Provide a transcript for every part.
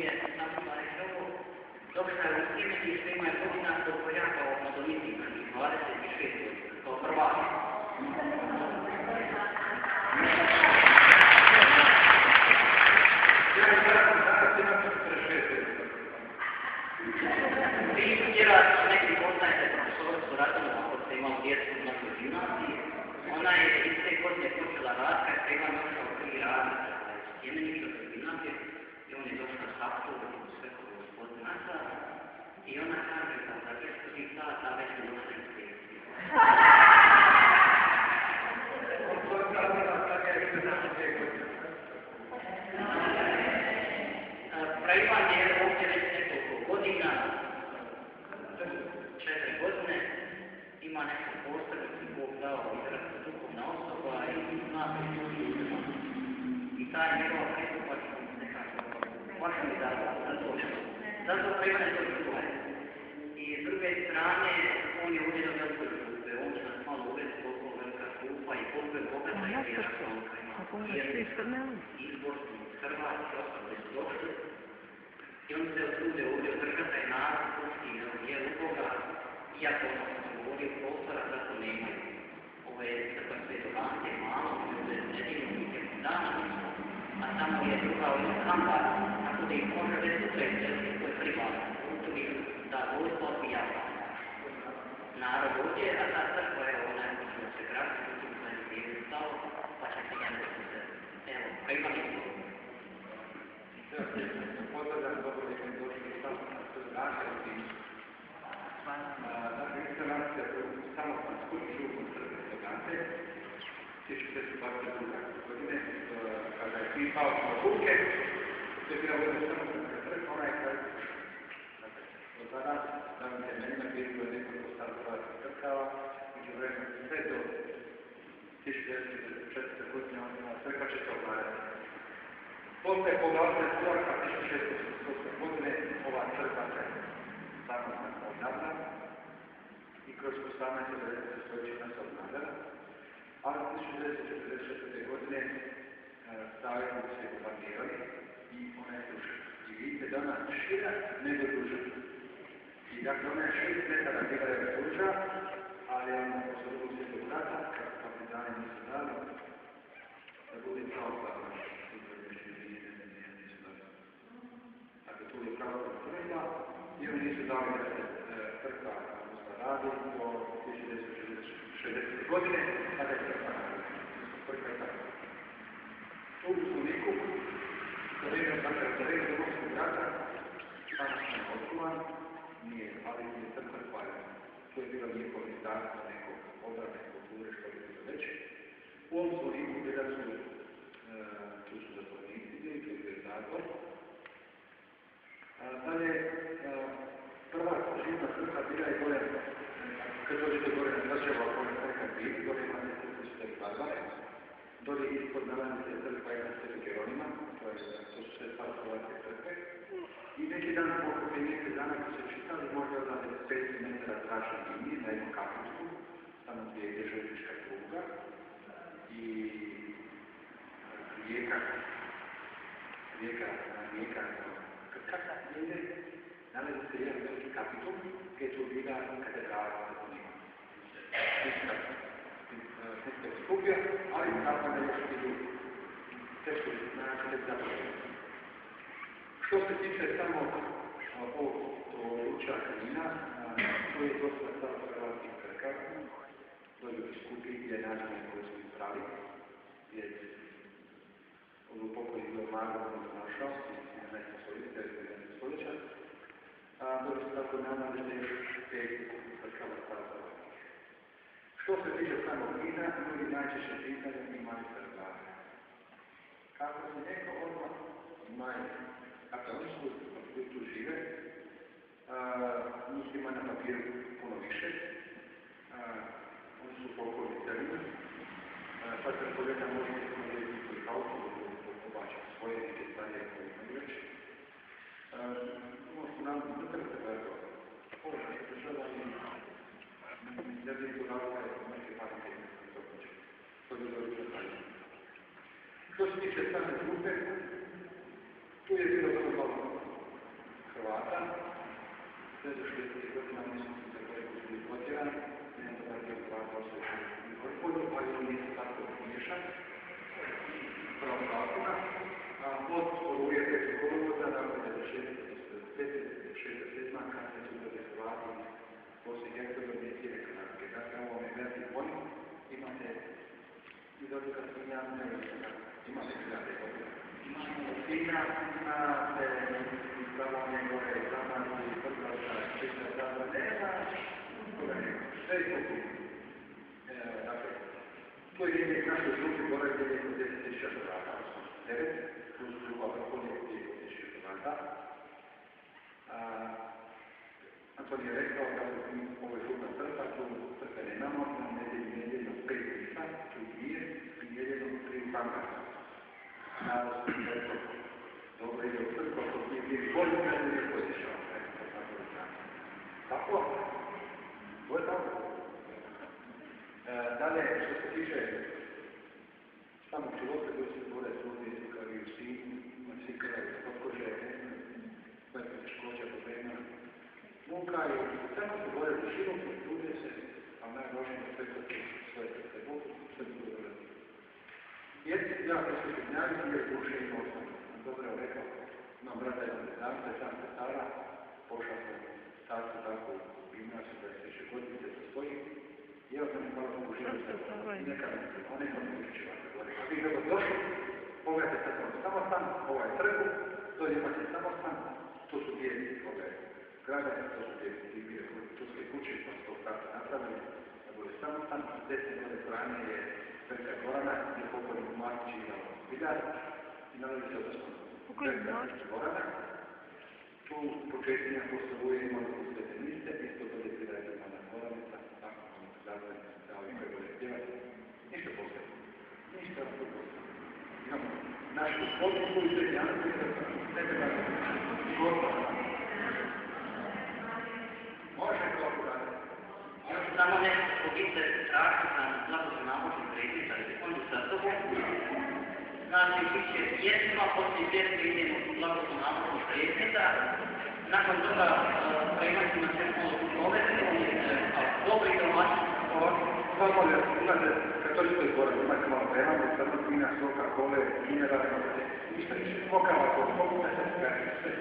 je napravila reći ovo, došla je u vrijeme gdje što imaju godina koliko ja kao absolventi, znači 26 godina, kao prvak. Vi vjerojatno neki poznajete profesoricu Radinu, ako ste imali djecu u našoj gimnaziji, ona je iz te godine počela rad, kad ste imali došao prvi radnik, Sjemeniša za gimnazije, i on je došao s apsolutno sve kod gospodin Nazar, i ona kaže da za 10 sata već je došla inspekcija. Pravivan je ovdje već nekoliko godina, 4 godine, ima nešto posebno koji Bog dao izraziti duhovna osoba i zna pristupi ljudima. I taj njegova pristupačnost nekako baš mi dao za to što. Zato Pravivan je to čuvaj. I s druge strane, on je uvijeno velikoj grupe, on će nas malo uvesti koliko velika grupa i koliko je bogata i vjeraka onka ima. Izborni iz Hrvatske, ostali su došli. I oni se otrude ovdje održati taj narod pusti na vjeru Boga, iako ono što govorio prostora, zato nemaju. Ovo je crkva Svetovanke, malo, ovdje je nedjeljom i tijekom dana nismo, a tamo je druga ovdje kambar, tako da ih može već utrečiti, to je privatno, kulturi, da vojstvo odbijava narod ovdje, a ta crkva je ona je počela se graditi, međutim za nju nije stalo, pa će se jedan se, evo, Pravivan je to. Pozdravljam dobro da smo došli samo na naseliti. Dakle, instalacija samostalna skupi župom Crkve Svetoganke 1422. godine, kada je pisao ruke, to je bila ovdje samostalna crkva, ona je kada do tada, davim temeljima, bilo je nekoliko startovatnih crkava, među vremenu sve do 1944. godine, crkva će se obladati. Posle poglavljena Slovaka 1688. godine ova crkva se samostalno obnavlja i kroz 1890. stoljeća se obnavlja, ali 1944. godine stavljaju se bombardirali i ona je dužena. I vidite da ona šira nego duža. I dakle ona je 6 metara bila je duža, ali ona posle drugog svjetskog rata, kako partizani nisu dali, da bude pravoslavna. Tu je pravoslavna crkva i oni nisu dali da se crkva radi do 1960. godine, kada je crkva radi. Crkva je tako. Tu u Slovniku, za vrijeme Drugog rata, tamo sam otkuvan, nije, ali je crkva spaljena. To je bilo njihovo izdastvo nekog obrane kulture, što je bilo već. U ovom Slovniku bila su, tu su zatvornici bili, tu je zatvor. Dalje, prva živna crkva bila je gore, kad dođete gore na Sračeva, ako je nekad bili, gore ima nekoliko Svete Barbare, dolje ispod nalazi se crkva jedna Svetog Jeronima, to su sve startovatne crkve, i neki dan, prije mjesec dana, kad se čitali, možda odlade 5 metara zračne linije na jednu kaplicu, tamo gdje je železnička pruga, i rijeka Krka ide, nalazi se jedan veliki kapitol, gdje je tu bila katedrala Svetonika. Srpska biskupija, ali tako da još idu teško načine zapravo. Što se tiče samo ovog područja Knina, to je dosta starohrvatskih crkava, to je biskupiji gdje načine koji su izbrali, gdje ovo pokoj je bio Mago koji je našao, 17. stoljeća, dok se tako nalazi da još 5 crkava starohrvatskih. Što se tiče samog Knina, ljudi najčešće pitanje imaju crkvare. Kako se neko odmah imaju, dakle oni su koji tu žive, njih ima na papiru puno više, oni su pokojni celini, sad se poljeta možete imati njihovih auto, pobačati svoje neke stanje koje imaju već. Ovo su nam zatrte da je to. Ovo je naša država i ne bi to razlika neke panike i to poče. To je dobro četanje. Što se tiče same grupe, tu je bilo vrlo malo Hrvata, sve do 60 godina nisu za koje su bili potjerani, jedan dobar dio Hrvata osjećaju u Vrpolju, pa i on nisu tako miješan, pravoslavcima, od Oluje 5. kolovoza, dakle 1965-1967, kada su bili Hrvati Bosne i Hercegovine i cijele Hrvatske. Dakle, ovo je veliki pojm, imate i dobro da sam ja neovisno, imate gledate godina. Imamo Sina, imate Slavonije gore, Slavonije, Podravka, Češća, Zadra, nema, sve je skupno. Dakle, to je jedne naše župi gore gdje je 10.000 Hrvata, 9, plus druga vrpolje gdje je 10.000 Hrvata. Anton je rekao da mi ovoj župna crkva, tu crkve nemamo, imamo nedjeljno 5 misa, tu dvije, i nedjeljno 3 bankarstva. Nadal se da je to dobro ide u crkva, to nije bili bolji, kada nije podišao, nekako tako da znam. Tako? To je tako. Dalje, što se tiče samog života koji se bore ljudi, kao i u Sinju, od svih kraju, od kože, koje su teškoća, problema, muka i samo se bore za život, trude se, a najvažnije da sve to svoje srce Bogu, sve bude dobro. Jer ja koji se prednjavim, jer duše imao sam dobro rekao, imam brata jedan neznamca, sam sestara, pošao sam starcu tako u gimnaziju, 20 godina, gdje se stoji, i ja sam malo mogu život sa i nekada mi učićeva se govori. A vi kako došli, pogledajte sad samo stan, ovaj crkvu, to imate samo stan, to su dvije ove grade, to su dvije turske kuće, pa su to tako napravili, da bude samo stan, 10 godine strane je Velika Gorana, gdje je pokojnik Markić igrao biljard i nalazi se odnosno Velika Gorana. Tu početnija postavuje imali su svete miste, isto dolje prirajte Mana Goranica, tako ono zakljeni kao i koje bolje pjevati. Ništa posebno. Ništa posebno. Imamo našu gospodinu i srednjanku i sebe da gotovo. Može kako radi. Još samo nešto pogice tražiti na započu namoćni predsjednica i sekundu sa sobom. Znači, biće pjesma, poslije pjesme idemo u započu namoćni predsjednica. Nakon toga prejmati na tehnološku provedbu, dobri domaći sport. Hvala molim, imate katoličko izbora, imate malo premamo, crnopina, soka, kole, mineralne, ništa više. Pokava to, mogu da se skratiti sve.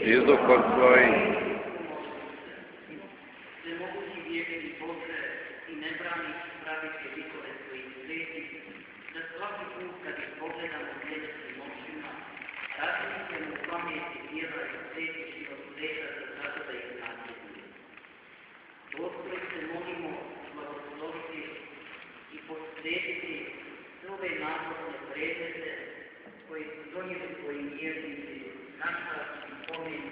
Izokon svoj. Svemogući vječni Bože i nebraniš pravite likove svojih sveti, da svaki put kad ih pogledamo vjedećim očima, razmišljamo u pameti djela i sveti život sveta za zato da ih nasljeduje. Gospod se molimo blagosloviti i posvetiti sve ove navodne predmete koji su donijeli svojim vjernici naša i pomen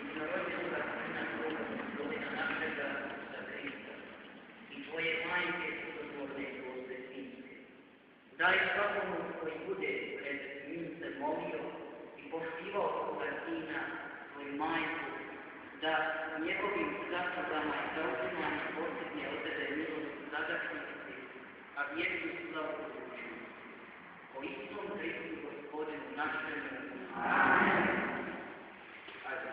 i za rođenoga Sina Boga Gospodina našega za Hrista i tvoje majke čudotvorne Gospode Sinske. Daj svakomu koji bude pred njim se molio i poštivao svoga Sina, svoju majku, da njegovim zaslugama i zauzimanjem posljednje od tebe milost zadačnosti, a vječnu slavu uzučuju. O istom Hristu Gospodinu našemu. Amen. Ajde.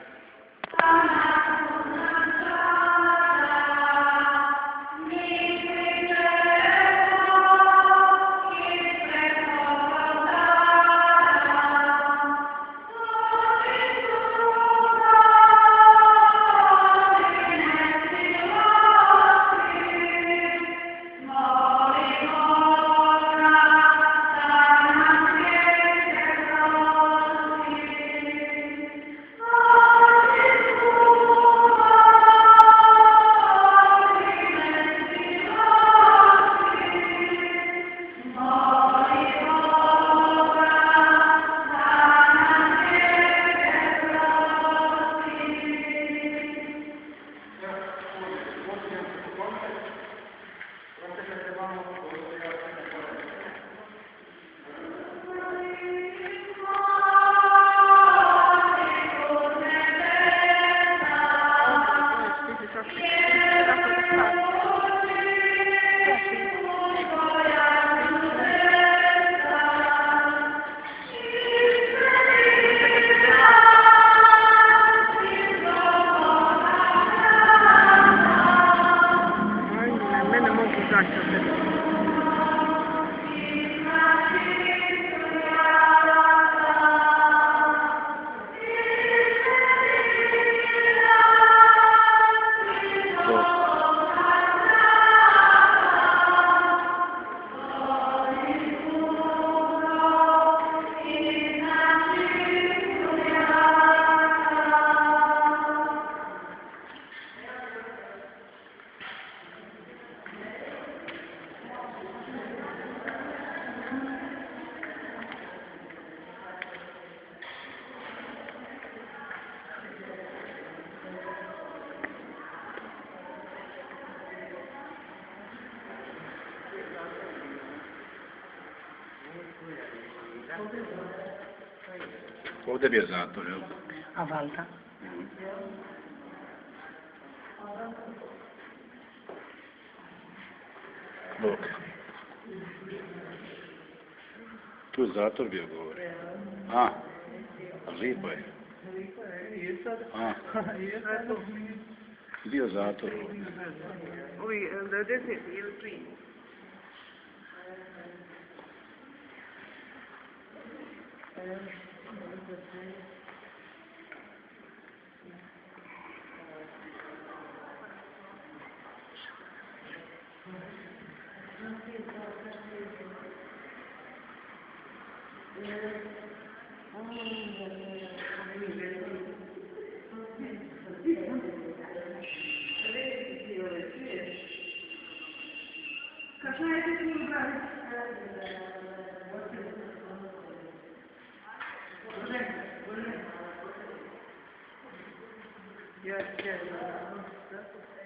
Ovdje je zatvor, jel? A valjda. Bok. Tu je zatvor bio govori. A lijepo je. A, bio zatvor ovdje. Ovi, 90 ili 3. Yes, yes.